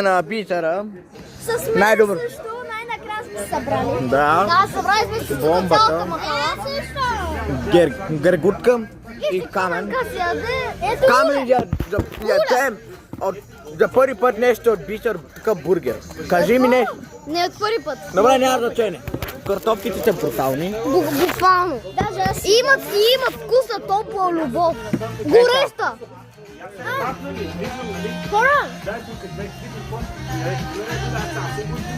На бисера. С мен Най-добър. също най-накрая сме се събрали. Да. Да, събрали сме се Бомбата. цялата махала. Гергутка и Камен. Как се яде? Ето Камен ядем за първи път нещо от бисер, такъв бургер. Кажи ми нещо. не от първи път. Добре, няма значение. Картофките са брутални. Буквално. Имат вкус на топла любов. Гореща. Хора!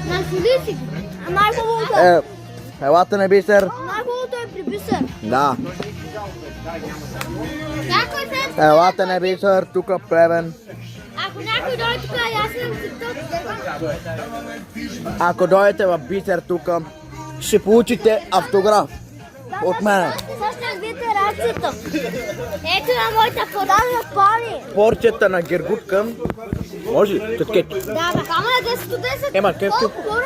Насоли си ги. Най-хубавото Елата на бисер. най-хубавото е при бисер. Да. Някой след Елата на бисер, тук Плевен. ако някой дойде тук, аз съм TikTok. Ако дойдете в бисер тук, ще получите автограф от мен. Сега ще видите реакцията. Ето на моята подадена пари. Порцията на гергутка. Може ли? С кетчуп. Да, бе, ама е 10 от 10. Ема, кетчуп. Хора,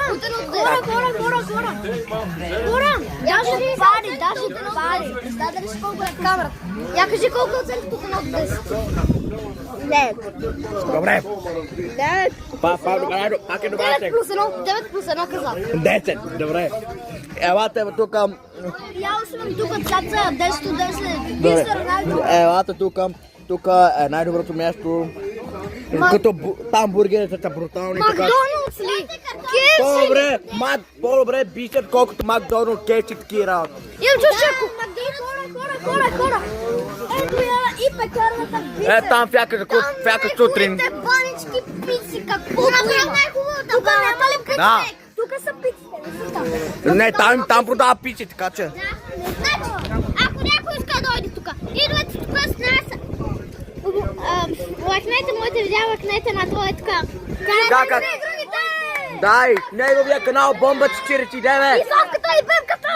даже пари, даже пари. Представете ли си колко е камерата? Я кажи колко е оценка тук на 10. Не. Добре. 9. Пак е добра 9 плюс 1, 9 плюс 1 каза. 10. Добре. Елате тук. Я освен тук цаца 10 от 10. Добре. Бисер, най-добре. Елате тук. Тук е най-доброто място. Като там бургерите са брутални. така. Макдоналдс ли? По-добре, по-добре бисер, колкото Макдоналд, кефси, такива работи. Имам чушако. Хора. Ето я и пекарната бисер. Е, там всяка сутрин. Там банички, пици, какво направо най-хубавата. Тук няма ли пици? Да. Тук са пиците. Не, там продава пици, така че. Значи, ако някой иска да дойде тук, идвате тук с нас. Лайкнете моите видеа, лайкнете на твоя така. Как? Дай, неговия канал Бомба 49. И Славката и Пепката!